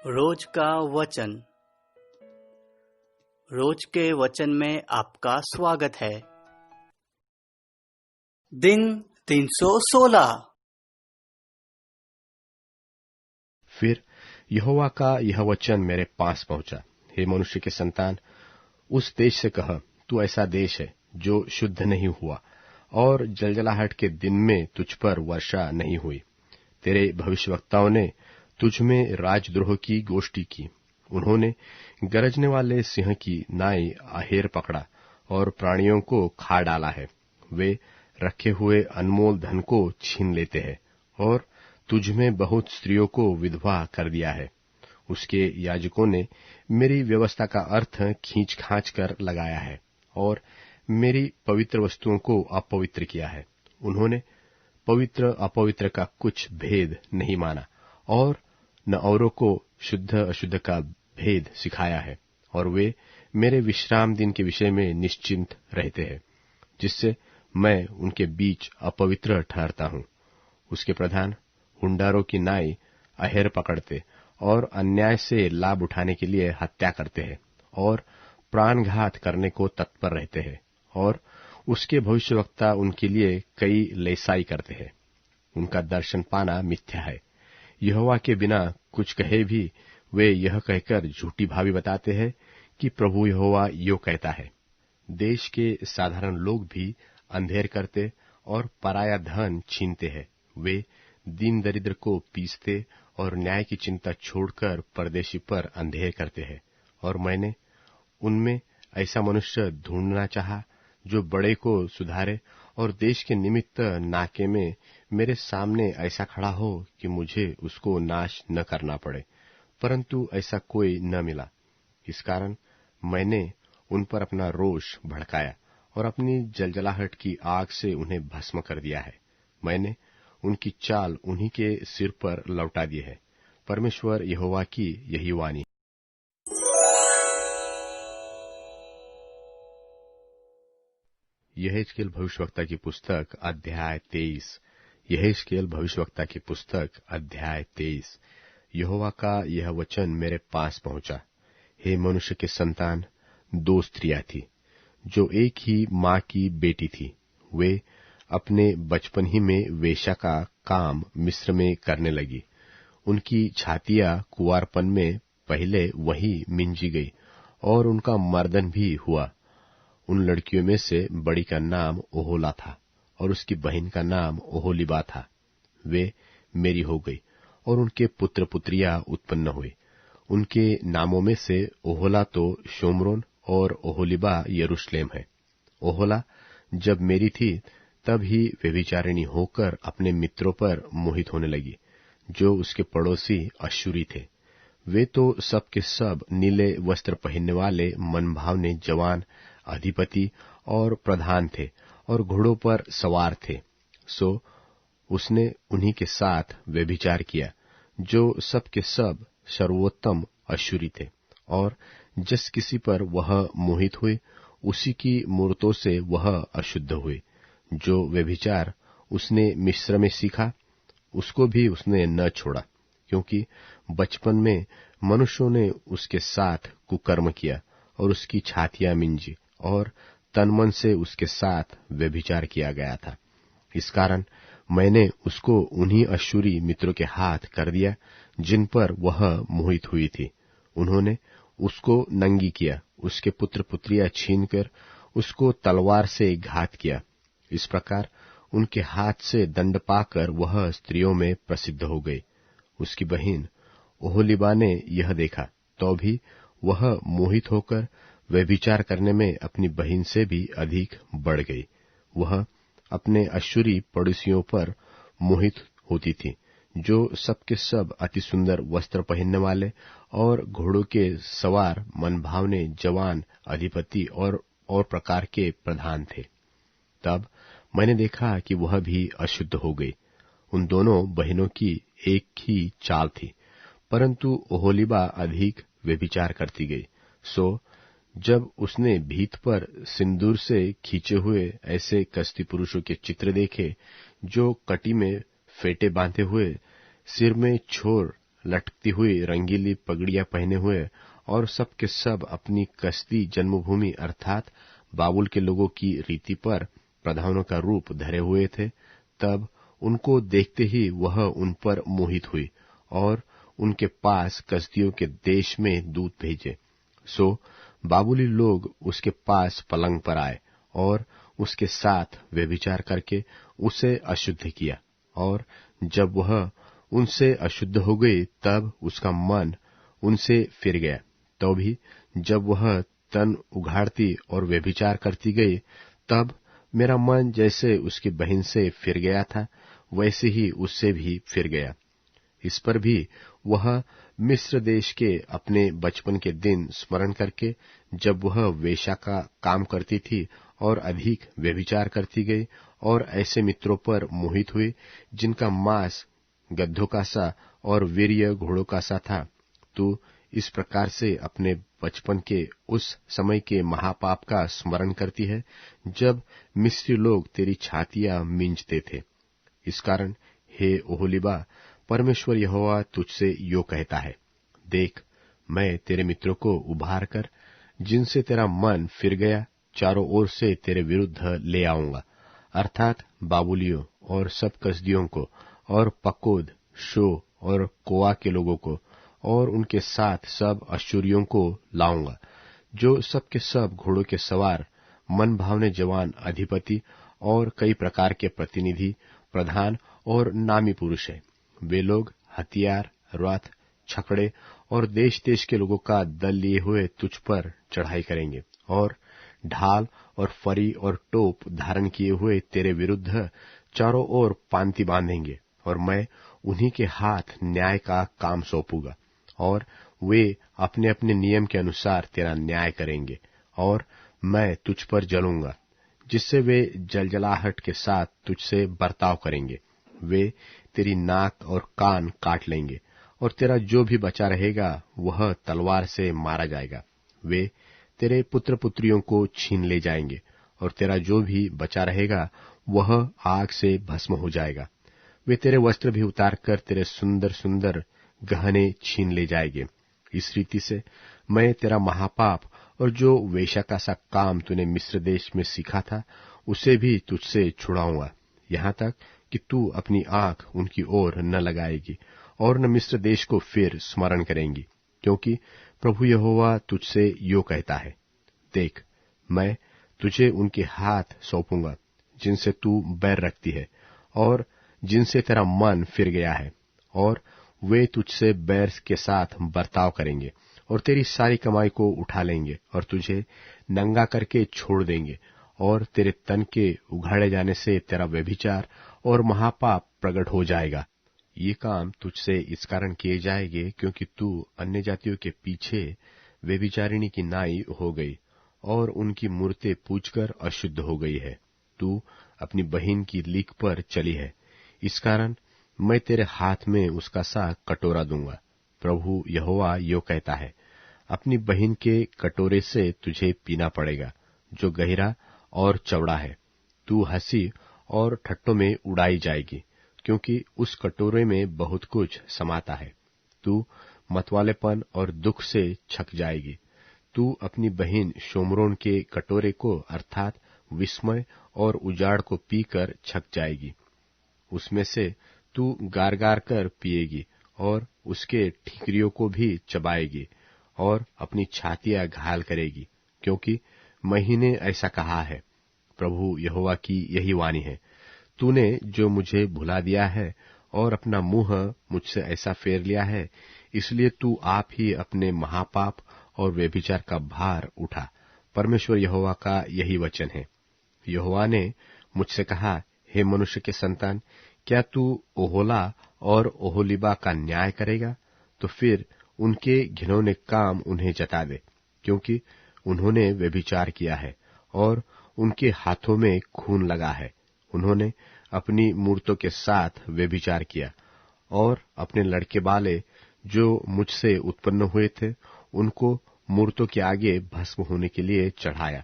रोज का वचन। रोज के वचन में आपका स्वागत है। दिन 316। फिर यहोवा का यह वचन मेरे पास पहुंचा, हे मनुष्य के संतान, उस देश से कह, तू ऐसा देश है जो शुद्ध नहीं हुआ, और जलजलाहट के दिन में तुझ पर वर्षा नहीं हुई। तेरे भविष्यवक्ताओं ने तुझ में राजद्रोह की गोष्ठी की। उन्होंने गरजने वाले सिंह की नाई आहेर पकड़ा और प्राणियों को खा डाला है। वे रखे हुए अनमोल धन को छीन लेते हैं और तुझ में बहुत स्त्रियों को विधवा कर दिया है। उसके याजकों ने मेरी व्यवस्था का अर्थ खींच खांच कर लगाया है और मेरी पवित्र वस्तुओं को अपवित्र किया है। उन्होंने पवित्र अपवित्र का कुछ भेद नहीं माना और न औरों को शुद्ध अशुद्ध का भेद सिखाया है, और वे मेरे विश्राम दिन के विषय में निश्चिंत रहते हैं, जिससे मैं उनके बीच अपवित्र ठहरता हूं। उसके प्रधान हुंडारों की नाई अहेर पकड़ते और अन्याय से लाभ उठाने के लिए हत्या करते हैं और प्राणघात करने को तत्पर रहते हैं, और उसके भविष्यवक्ता उनके लिए कई लेसाई करते हैं। उनका दर्शन पाना मिथ्या है। यहोवा के बिना कुछ कहे भी वे यह कहकर झूठी भावी बताते हैं कि प्रभु यहोवा यो कहता है। देश के साधारण लोग भी अंधेर करते और पराया धन छीनते हैं। वे दीन दरिद्र को पीसते और न्याय की चिंता छोड़कर परदेशी पर अंधेर करते हैं। और मैंने उनमें ऐसा मनुष्य ढूंढना चाहा जो बड़े को सुधारे और देश के निमित्त नाके में मेरे सामने ऐसा खड़ा हो कि मुझे उसको नाश न करना पड़े, परंतु ऐसा कोई न मिला। इस कारण मैंने उन पर अपना रोष भड़काया और अपनी जलजलाहट की आग से उन्हें भस्म कर दिया है। मैंने उनकी चाल उन्हीं के सिर पर लौटा दी है। परमेश्वर यहोवा की यही वाणी। यहेजकेल भविष्यवक्ता की पुस्तक अध्याय 23। यहेजकेल भविष्यवक्ता की पुस्तक अध्याय 23। यहोवा का यह वचन मेरे पास पहुंचा, हे मनुष्य के संतान, 2 स्त्रियां थी जो एक ही माँ की बेटी थी। वे अपने बचपन ही में वेश्या का काम मिस्र में करने लगी। उनकी छातियां कुंवारपन में पहले वही मिंजी गई और उनका मर्दन भी हुआ। उन लड़कियों में से बड़ी का नाम ओहोला था और उसकी बहन का नाम ओहोलिबा था। वे मेरी हो गई और उनके पुत्र पुत्रियां उत्पन्न हुए। उनके नामों में से ओहोला तो शोमरोन और ओहोलिबा यरूशलेम है। ओहोला जब मेरी थी तब ही व्यभिचारिणी होकर अपने मित्रों पर मोहित होने लगी, जो उसके पड़ोसी अश्शूरी थे। वे तो सब के सब नीले वस्त्र पहनने वाले मनभावने जवान अधिपति और प्रधान थे और घोड़ों पर सवार थे। सो उसने उन्हीं के साथ व्यभिचार किया, जो सब के सब सर्वोत्तम अश्शूरी थे, और जिस किसी पर वह मोहित हुए उसी की मूर्तों से वह अशुद्ध हुए। जो व्यभिचार उसने मिस्र में सीखा उसको भी उसने न छोड़ा, क्योंकि बचपन में मनुष्यों ने उसके साथ कुकर्म किया और उसकी छातियां मिंजी और तनमन से उसके साथ व्यभिचार किया गया था। इस कारण मैंने उसको उन्हीं अश्शूरी मित्रों के हाथ कर दिया जिन पर वह मोहित हुई थी। उन्होंने उसको नंगी किया, उसके पुत्र पुत्रियां छीनकर उसको तलवार से घात किया। इस प्रकार उनके हाथ से दंड पाकर वह स्त्रियों में प्रसिद्ध हो गई। उसकी बहन ओहोलिबा ने यह देखा तो भी वह मोहित होकर व्यभिचार करने में अपनी बहन से भी अधिक बढ़ गई। वह अपने अश्शूरी पड़ोसियों पर मोहित होती थी, जो सबके सब अति सुंदर वस्त्र पहनने वाले और घोड़ों के सवार मनभावने जवान अधिपति और प्रकार के प्रधान थे। तब मैंने देखा कि वह भी अशुद्ध हो गई। उन दोनों बहनों की एक ही चाल थी, परंतु ओहोलिबा अधिक व्यभिचार करती गई। सो जब उसने भीत पर सिंदूर से खींचे हुए ऐसे कसदी पुरुषों के चित्र देखे, जो कटी में फेटे बांधे हुए, सिर में छोर लटकती हुई रंगीली पगड़ियां पहने हुए और सब के सब अपनी कसदी जन्मभूमि अर्थात बाबुल के लोगों की रीति पर प्रधानों का रूप धरे हुए थे, तब उनको देखते ही वह उन पर मोहित हुई और उनके पास कसदियों के देश में दूत भेजे। सो बाबुली लोग उसके पास पलंग पर आए और उसके साथ व्यभिचार करके उसे अशुद्ध किया, और जब वह उनसे अशुद्ध हो गई तब उसका मन उनसे फिर गया। तो भी जब वह तन उघाड़ती और व्यभिचार करती गई, तब मेरा मन जैसे उसकी बहन से फिर गया था वैसे ही उससे भी फिर गया। इस पर भी वह मिस्र देश के अपने बचपन के दिन स्मरण करके, जब वह वेश्या का काम करती थी और अधिक व्यभिचार करती गई और ऐसे मित्रों पर मोहित हुई जिनका मांस गद्धों का सा और वीर्य घोड़ों का सा था। तू इस प्रकार से अपने बचपन के उस समय के महापाप का स्मरण करती है जब मिस्री लोग तेरी छातियां मींजते थे। इस कारण हे ओहोलीबा, परमेश्वर यहोवा तुझसे यो कहता है, देख, मैं तेरे मित्रों को उभार कर, जिनसे तेरा मन फिर गया, चारों ओर से तेरे विरुद्ध ले आऊंगा, अर्थात बाबुलियों और सब कसदियों को और पकोद, शो और कोआ के लोगों को और उनके साथ सब अश्शूरियों को लाऊंगा, जो सब के सब घोड़ों के सवार, मन भावने जवान अधिपति और कई प्रकार के प्रतिनिधि, प्रधान और नामी पुरुष है। वे लोग हथियार, रथ, छकड़े और देश देश के लोगों का दल लिए हुए तुझ पर चढ़ाई करेंगे और ढाल और फरी और टोप धारण किए हुए तेरे विरुद्ध चारों ओर पांति बांधेंगे, और मैं उन्हीं के हाथ न्याय का काम सौंपूंगा, और वे अपने अपने नियम के अनुसार तेरा न्याय करेंगे, और मैं तुझ पर जलूंगा, जिससे वे जलजलाहट के साथ तुझसे बर्ताव करेंगे। वे तेरी नाक और कान काट लेंगे, और तेरा जो भी बचा रहेगा वह तलवार से मारा जाएगा। वे तेरे पुत्र पुत्रियों को छीन ले जाएंगे, और तेरा जो भी बचा रहेगा वह आग से भस्म हो जाएगा। वे तेरे वस्त्र भी उतार कर तेरे सुंदर सुंदर गहने छीन ले जाएंगे। इस रीति से मैं तेरा महापाप और जो वेश्या का सा काम तूने मिस्र देश में सीखा था उसे भी तुझसे छुड़ाऊंगा, यहाँ तक कि तू अपनी आंख उनकी ओर न लगाएगी और न मिस्र देश को फिर स्मरण करेंगी, क्योंकि प्रभु यहोवा तुझसे यो कहता है, देख, मैं तुझे उनके हाथ सौंपूंगा जिनसे तू बैर रखती है और जिनसे तेरा मन फिर गया है, और वे तुझसे बैर के साथ बर्ताव करेंगे और तेरी सारी कमाई को उठा लेंगे और तुझे नंगा करके छोड़ देंगे, और तेरे तन के उघाड़े जाने से तेरा व्यभिचार और महापाप प्रकट हो जाएगा। ये काम तुझसे इस कारण किए जाएंगे क्योंकि तू अन्य जातियों के पीछे व्यभिचारिणी की नाई हो गई और उनकी मूर्तें पूजकर अशुद्ध हो गई है। तू अपनी बहन की लीक पर चली है, इस कारण मैं तेरे हाथ में उसका सा कटोरा दूंगा। प्रभु यहोवा यो कहता है, अपनी बहन के कटोरे से तुझे पीना पड़ेगा जो गहरा और चौड़ा है। तू हंसी और ठट्टों में उड़ाई जाएगी, क्योंकि उस कटोरे में बहुत कुछ समाता है। तू मतवालेपन और दुख से छक जाएगी। तू अपनी बहन शोमरोन के कटोरे को अर्थात विस्मय और उजाड़ को पीकर छक जाएगी। उसमें से तू गार गार कर पिएगी और उसके ठीकरियों को भी चबाएगी और अपनी छातियां घायल करेगी, क्योंकि मैंने ऐसा कहा है। प्रभु यहोवा की यही वाणी है, तूने जो मुझे भुला दिया है और अपना मुंह मुझसे ऐसा फेर लिया है, इसलिए तू आप ही अपने महापाप और व्यभिचार का भार उठा। परमेश्वर यहोवा का यही वचन है। यहोवा ने मुझसे कहा, हे मनुष्य के संतान, क्या तू ओहोला और ओहोलीबा का न्याय करेगा? तो फिर उनके घिनौने काम उन्हें जता दे, क्योंकि उन्होंने व्यभिचार किया है और उनके हाथों में खून लगा है। उन्होंने अपनी मूर्तों के साथ व्यभिचार किया और अपने लड़के बाले जो मुझसे उत्पन्न हुए थे उनको मूर्तों के आगे भस्म होने के लिए चढ़ाया।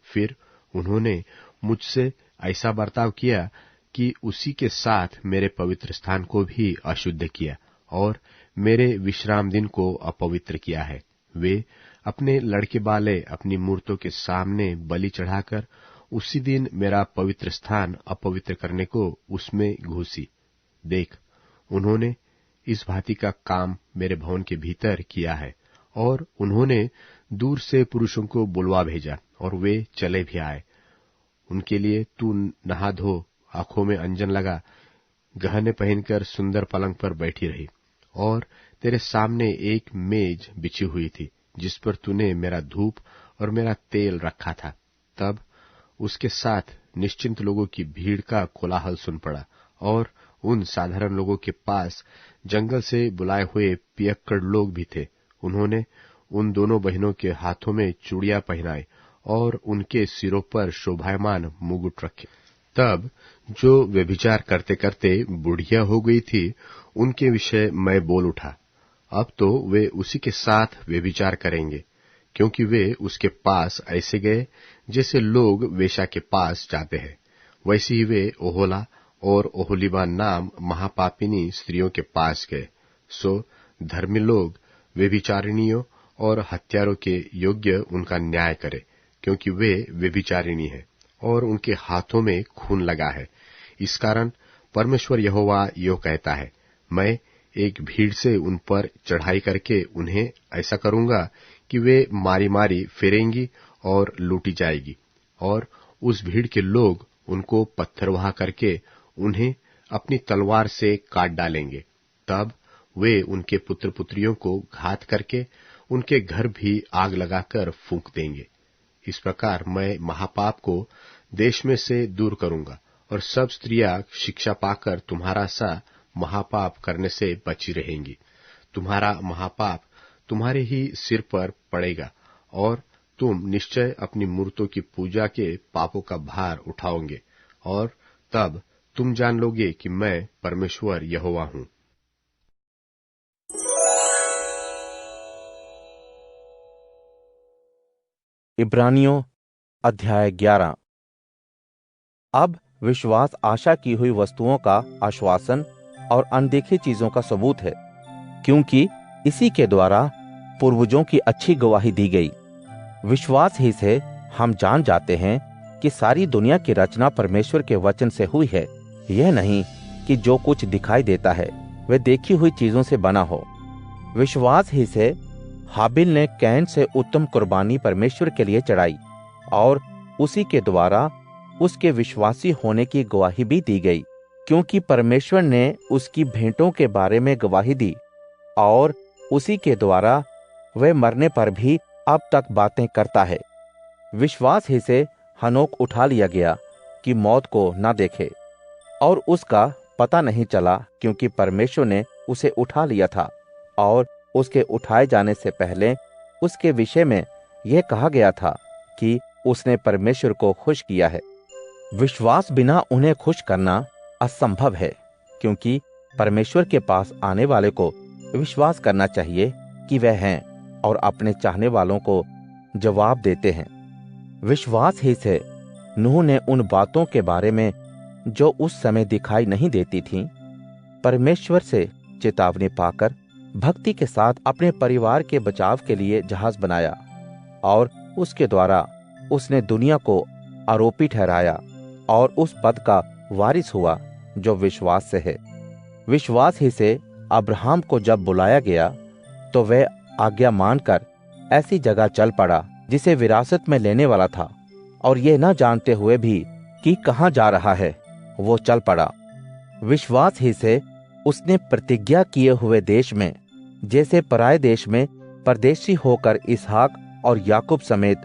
फिर उन्होंने मुझसे ऐसा बर्ताव किया कि उसी के साथ मेरे पवित्र स्थान को भी अशुद्ध किया और मेरे विश्राम दिन को अपवित्र किया है। वे अपने लड़के बाले अपनी मूर्तों के सामने बलि चढ़ाकर उसी दिन मेरा पवित्र स्थान अपवित्र करने को उसमें घुसी। देख, उन्होंने इस भांति का काम मेरे भवन के भीतर किया है, और उन्होंने दूर से पुरुषों को बुलवा भेजा, और वे चले भी आए। उनके लिए तू नहा धो, आंखों में अंजन लगा, गहने पहनकर सुंदर पलंग पर बैठी रही, और तेरे सामने एक मेज बिछी हुई थी जिस पर तूने मेरा धूप और मेरा तेल रखा था। तब उसके साथ निश्चिंत लोगों की भीड़ का कोलाहल सुन पड़ा, और उन साधारण लोगों के पास जंगल से बुलाए हुए पियक्कड़ लोग भी थे। उन्होंने उन दोनों बहनों के हाथों में चूड़ियां पहनाई और उनके सिरों पर शोभायमान मुकुट रखे। तब जो व्यभिचार करते करते बुढ़िया हो गई थी, उनके विषय मैं बोल उठा, अब तो वे उसी के साथ व्यभिचार करेंगे, क्योंकि वे उसके पास ऐसे गए जैसे लोग वेश्या के पास जाते हैं। वैसे ही वे ओहोला और ओहोलीबा नाम महापापिनी स्त्रियों के पास गए। सो धर्मी लोग व्यभिचारिणियों और हत्यारों के योग्य उनका न्याय करे, क्योंकि वे व्यभिचारिणी हैं और उनके हाथों में खून लगा है। इस कारण परमेश्वर यहोवा यो कहता है, मैं एक भीड़ से उन पर चढ़ाई करके उन्हें ऐसा करूंगा कि वे मारी मारी फिरेंगी और लूटी जाएगी, और उस भीड़ के लोग उनको पत्थरवाह करके उन्हें अपनी तलवार से काट डालेंगे। तब वे उनके पुत्र पुत्रियों को घात करके उनके घर भी आग लगाकर फूंक देंगे। इस प्रकार मैं महापाप को देश में से दूर करूंगा, और सब स्त्रियां शिक्षा पाकर तुम्हारा सा महापाप करने से बची रहेंगी। तुम्हारा महापाप तुम्हारे ही सिर पर पड़ेगा, और तुम निश्चय अपनी मूर्तों की पूजा के पापों का भार उठाओगे, और तब तुम जान लोगे कि मैं परमेश्वर यहोवा हूं। इब्रानियों अध्याय 11। अब विश्वास आशा की हुई वस्तुओं का आश्वासन और अनदेखी चीजों का सबूत है, क्योंकि इसी के द्वारा पूर्वजों की अच्छी गवाही दी गई। विश्वास ही से हम जान जाते हैं कि सारी दुनिया की रचना परमेश्वर के वचन से हुई है। यह नहीं कि जो कुछ दिखाई देता है वह देखी हुई चीजों से बना हो। विश्वास ही से हाबिल ने कैन से उत्तम कुर्बानी परमेश्वर के लिए चढ़ाई, और उसी के द्वारा उसके विश्वासी होने की गवाही भी दी गई, क्योंकि परमेश्वर ने उसकी भेंटों के बारे में गवाही दी, और उसी के द्वारा वह मरने पर भी अब तक बातें करता है। विश्वास ही से हनोक उठा लिया गया कि मौत को न देखे, और उसका पता नहीं चला, क्योंकि परमेश्वर ने उसे उठा लिया था। और उसके उठाए जाने से पहले उसके विषय में यह कहा गया था कि उसने परमेश्वर को खुश किया है। विश्वास बिना उन्हें खुश करना असंभव है, क्योंकि परमेश्वर के पास आने वाले को विश्वास करना चाहिए कि वह हैं, और अपने चाहने वालों को जवाब देते हैं। विश्वास ही से नूह ने उन बातों के बारे में जो उस समय दिखाई नहीं देती थीं, परमेश्वर से चेतावनी पाकर भक्ति के साथ अपने परिवार के बचाव के लिए जहाज बनाया, और उसके द्वारा उसने दुनिया को आरोपी ठहराया और उस पद का वारिस हुआ जो विश्वास से है। विश्वास ही से अब्राहम को जब बुलाया गया तो वह आज्ञा मानकर ऐसी जगह चल पड़ा जिसे विरासत में लेने वाला था, और यह न जानते हुए भी कि कहाँ जा रहा है, वो चल पड़ा। विश्वास ही से उसने प्रतिज्ञा किए हुए देश में, जैसे पराये देश में परदेशी होकर इसहाक और याकूब समेत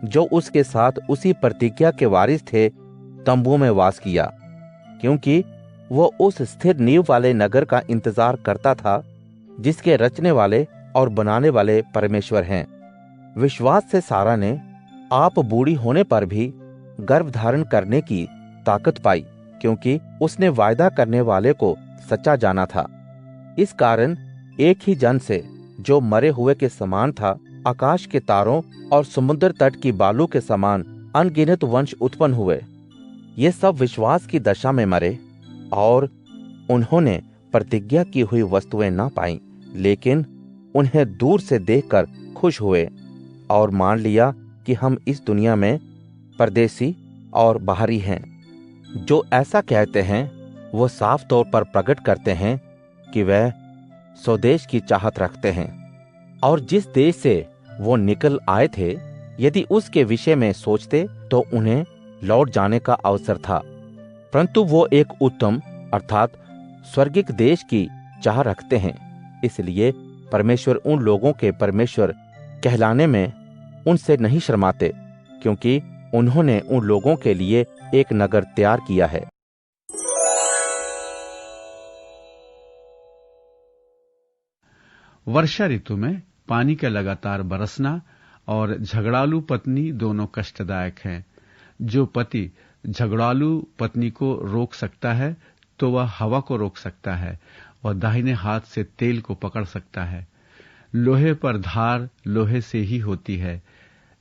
जो उसके साथ उसी प्रतिज्ञा के वारिस थे, तंबुओं में वास किया, क्योंकि वो उस स्थिर नींव वाले नगर का इंतजार करता था जिसके रचने वाले और बनाने वाले परमेश्वर हैं। विश्वास से सारा ने आप बूढ़ी होने पर भी गर्भ धारण करने की ताकत पाई, क्योंकि उसने वायदा करने वाले को सच्चा जाना था। इस कारण एक ही जन से, जो मरे हुए के समान था, आकाश के तारों और समुद्र तट की बालू के समान अनगिनत वंश उत्पन्न हुए। ये सब विश्वास की दशा में मरे, और उन्होंने प्रतिज्ञा की हुई वस्तुएं न पाईं, लेकिन उन्हें दूर से देखकर खुश हुए और मान लिया कि हम इस दुनिया में परदेसी और बाहरी हैं। जो ऐसा कहते हैं वो साफ तौर पर प्रकट करते हैं कि वह स्वदेश की चाहत रखते हैं और जिस देश से वो निकल आए थे, यदि उसके विषय में सोचते तो उन्हें लौट जाने का अवसर था। परंतु वो एक उत्तम अर्थात स्वर्गिक देश की चाह रखते हैं। इसलिए परमेश्वर उन लोगों के परमेश्वर कहलाने में उनसे नहीं शर्माते, क्योंकि उन्होंने उन लोगों के लिए एक नगर तैयार किया है। वर्षा ऋतु में पानी का लगातार बरसना और झगड़ालू पत्नी दोनों कष्टदायक हैं। जो पति झगड़ालू पत्नी को रोक सकता है तो वह हवा को रोक सकता है और दाहिने हाथ से तेल को पकड़ सकता है। लोहे पर धार लोहे से ही होती है,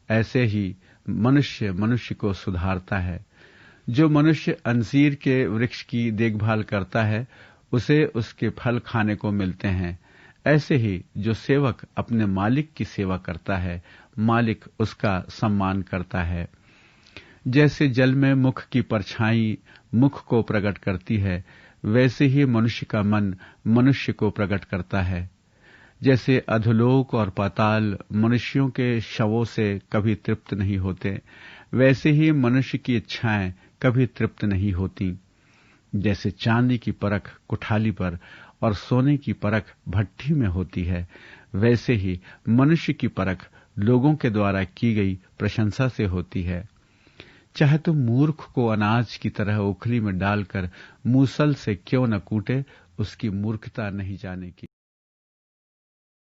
ऐसे ही मनुष्य मनुष्य को सुधारता है। जो मनुष्य अंजीर के वृक्ष की देखभाल करता है उसे उसके फल खाने को मिलते हैं। ऐसे ही जो सेवक अपने मालिक की सेवा करता है, मालिक उसका सम्मान करता है। जैसे जल में मुख की परछाई मुख को प्रकट करती है, वैसे ही मनुष्य का मन मनुष्य को प्रकट करता है। जैसे अधोलोक और पाताल मनुष्यों के शवों से कभी तृप्त नहीं होते, वैसे ही मनुष्य की इच्छाएं कभी तृप्त नहीं होती। जैसे चांदी की परख कुठाली पर और सोने की परख भट्ठी में होती है, वैसे ही मनुष्य की परख लोगों के द्वारा की गई प्रशंसा से होती है। चाहे तुम मूर्ख को अनाज की तरह ओखली में डालकर मूसल से क्यों न कूटे, उसकी मूर्खता नहीं जाने की।